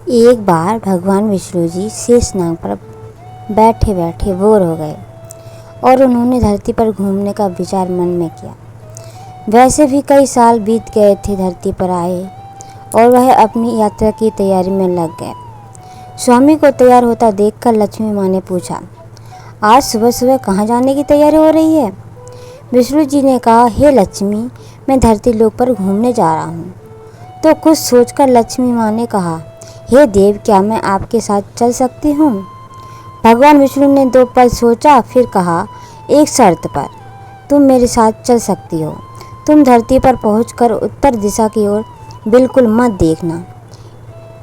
एक बार भगवान विष्णु जी शेषनाग पर बैठे बैठे बोर हो गए और उन्होंने धरती पर घूमने का विचार मन में किया। वैसे भी कई साल बीत गए थे धरती पर आए और वह अपनी यात्रा की तैयारी में लग गए। स्वामी को तैयार होता देखकर लक्ष्मी माँ ने पूछा, आज सुबह सुबह कहाँ जाने की तैयारी हो रही है? विष्णु जी ने कहा, हे लक्ष्मी, मैं धरती लोक पर घूमने जा रहा हूँ। तो कुछ सोचकर लक्ष्मी माँ ने कहा, हे देव, क्या मैं आपके साथ चल सकती हूँ? भगवान विष्णु ने 2 पल सोचा, फिर कहा, एक शर्त पर तुम मेरे साथ चल सकती हो। तुम धरती पर पहुंचकर उत्तर दिशा की ओर बिल्कुल मत देखना।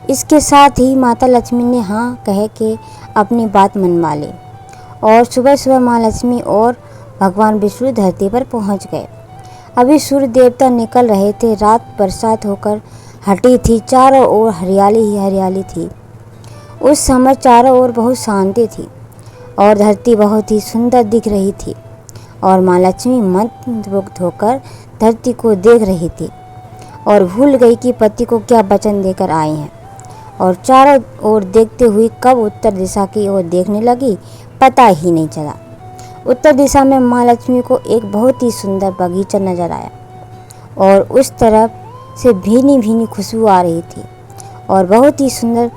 इसके साथ ही माता लक्ष्मी ने हाँ कह के अपनी बात मनवा ली और सुबह सुबह माँ लक्ष्मी और भगवान विष्णु धरती पर पहुंच गए। अभी सूर्य देवता निकल रहे थे। रात बरसात होकर हटी थी। चारों ओर हरियाली ही हरियाली थी। उस समय चारों ओर बहुत शांति थी और धरती बहुत ही सुंदर दिख रही थी और माँ लक्ष्मी मंत्रमुग्ध होकर धरती को देख रही थी और भूल गई कि पति को क्या वचन देकर आई हैं और चारों ओर देखते हुए कब उत्तर दिशा की ओर देखने लगी पता ही नहीं चला। उत्तर दिशा में माँ लक्ष्मी को एक बहुत ही सुंदर बगीचा नजर आया और उस तरफ से भीनी भीनी खुशबू आ रही थी और बहुत ही सुंदर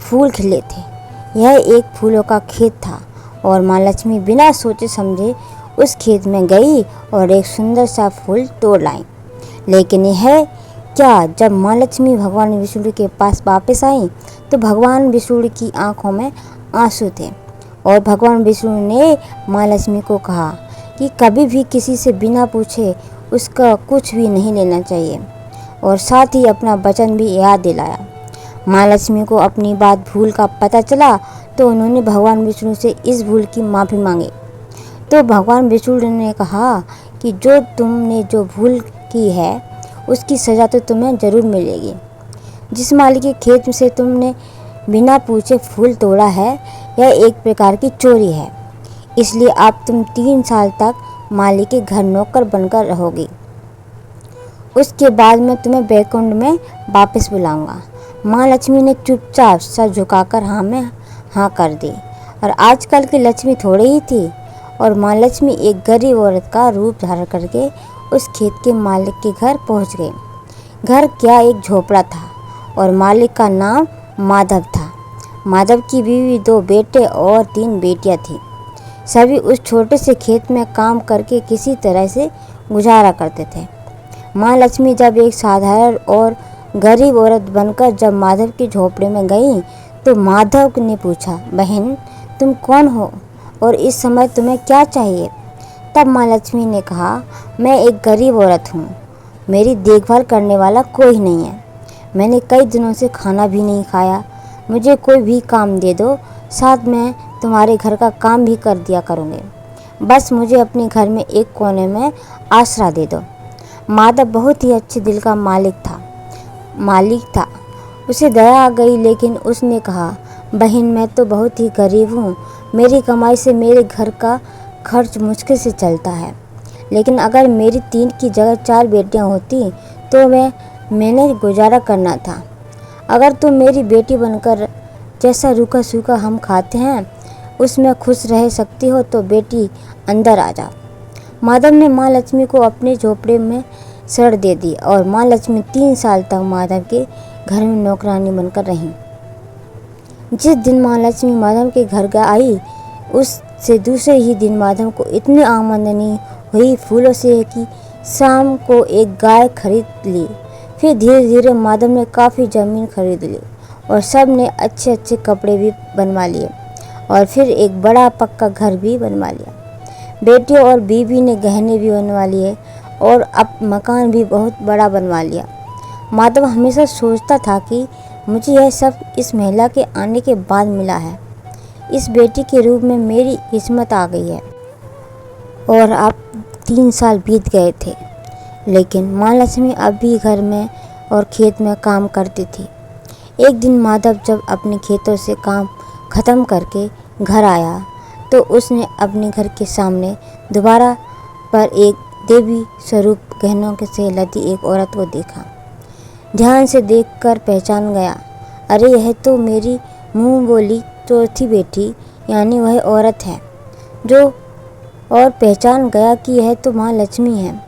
फूल खिले थे। यह एक फूलों का खेत था और माँ लक्ष्मी बिना सोचे समझे उस खेत में गई और एक सुंदर सा फूल तोड़ लाई। लेकिन यह क्या, जब माँ लक्ष्मी भगवान विष्णु के पास वापस आई तो भगवान विष्णु की आंखों में आंसू थे और भगवान विष्णु ने माँ लक्ष्मी को कहा कि कभी भी किसी से बिना पूछे उसका कुछ भी नहीं लेना चाहिए और साथ ही अपना वचन भी याद दिलाया। माँ लक्ष्मी को अपनी बात भूल का पता चला तो उन्होंने भगवान विष्णु से इस भूल की माफ़ी मांगी। तो भगवान विष्णु ने कहा कि जो भूल की है उसकी सज़ा तो तुम्हें ज़रूर मिलेगी। जिस माली के खेत से तुमने बिना पूछे फूल तोड़ा है, यह एक प्रकार की चोरी है। इसलिए अब तुम 3 साल तक माली के घर नौकर बनकर रहोगी। उसके बाद मैं तुम्हें बैकुंठ में वापस बुलाऊंगा। माँ लक्ष्मी ने चुपचाप सर झुकाकर हाँ में हाँ कर दी। और आजकल की लक्ष्मी थोड़ी ही थी और माँ लक्ष्मी एक गरीब औरत का रूप धारण करके उस खेत के मालिक के घर पहुंच गई। घर क्या, एक झोपड़ा था और मालिक का नाम माधव था। माधव की बीवी 2 बेटे और 3 बेटियां थीं। सभी उस छोटे से खेत में काम करके किसी तरह से गुजारा करते थे। माँ लक्ष्मी जब एक साधारण और गरीब औरत बनकर जब माधव की झोपड़ी में गई तो माधव ने पूछा, बहन, तुम कौन हो और इस समय तुम्हें क्या चाहिए? तब माँ लक्ष्मी ने कहा, मैं एक गरीब औरत हूँ। मेरी देखभाल करने वाला कोई नहीं है। मैंने कई दिनों से खाना भी नहीं खाया। मुझे कोई भी काम दे दो, साथ में तुम्हारे घर का काम भी कर दिया करूँगी। बस मुझे अपने घर में एक कोने में आसरा दे दो। माधव बहुत ही अच्छे दिल का मालिक था। उसे दया आ गई, लेकिन उसने कहा, बहन, मैं तो बहुत ही गरीब हूँ। मेरी कमाई से मेरे घर का खर्च मुश्किल से चलता है। लेकिन अगर मेरी 3 की जगह 4 बेटियाँ होती तो मैंने गुजारा करना था। अगर तुम मेरी बेटी बनकर जैसा रूखा सूखा हम खाते हैं उसमें खुश रह सकती हो तो बेटी अंदर आ जा। माधव ने माँ लक्ष्मी को अपने झोपड़े में शरण दे दी और माँ लक्ष्मी 3 साल तक माधव के घर में नौकरानी बनकर रही। जिस दिन माँ लक्ष्मी माधव के घर आई उससे दूसरे ही दिन माधव को इतनी आमदनी हुई फूलों से कि शाम को एक गाय खरीद ली। फिर धीरे धीरे माधव ने काफ़ी ज़मीन खरीद ली और सब ने अच्छे अच्छे कपड़े भी बनवा लिए और फिर एक बड़ा पक्का घर भी बनवा लिया। बेटियों और बीवी ने गहने भी बनवा लिए और अब मकान भी बहुत बड़ा बनवा लिया। माधव हमेशा सोचता था कि मुझे यह सब इस महिला के आने के बाद मिला है। इस बेटी के रूप में मेरी किस्मत आ गई है। और अब 3 साल बीत गए थे, लेकिन माँ लक्ष्मी अब भी घर में और खेत में काम करती थी। एक दिन माधव जब अपने खेतों से काम ख़त्म करके घर आया तो उसने अपने घर के सामने दोबारा पर एक देवी स्वरूप गहनों से लदी एक औरत को देखा। ध्यान से देखकर पहचान गया। अरे यह तो मेरी मुँह बोली चौथी बेटी यानी वह औरत है जो और पहचान गया कि यह तो माँ लक्ष्मी है।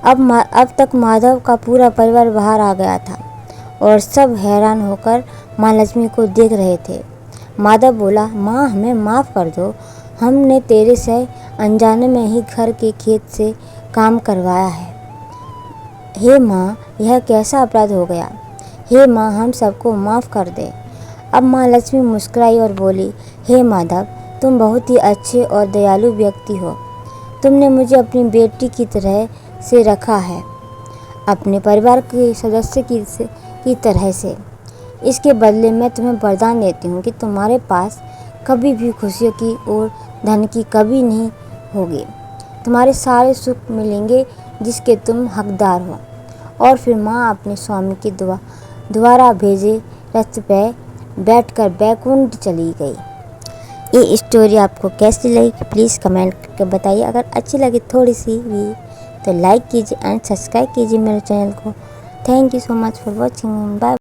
अब तक माधव का पूरा परिवार बाहर आ गया था और सब हैरान होकर माँ लक्ष्मी को देख रहे थे। माधव बोला, माँ हमें माफ़ कर दो, हमने तेरे से अनजाने में ही घर के खेत से काम करवाया है। हे माँ, यह कैसा अपराध हो गया। हे माँ, हम सबको माफ़ कर दे। अब माँ लक्ष्मी मुस्कुराई और बोली, हे माधव, तुम बहुत ही अच्छे और दयालु व्यक्ति हो। तुमने मुझे अपनी बेटी की तरह से रखा है, अपने परिवार के सदस्य की तरह से। इसके बदले मैं तुम्हें वरदान देती हूँ कि तुम्हारे पास कभी भी खुशियों की और धन की कमी नहीं होगी। तुम्हारे सारे सुख मिलेंगे जिसके तुम हकदार हो। और फिर माँ अपने स्वामी के द्वारा भेजे रथ पर बैठकर बैकुंठ चली गई। ये स्टोरी आपको कैसी लगी प्लीज़ कमेंट करके बताइए। अगर अच्छी लगी थोड़ी सी भी तो लाइक कीजिए एंड सब्सक्राइब कीजिए मेरे चैनल को। Thank you so much for watching. Bye.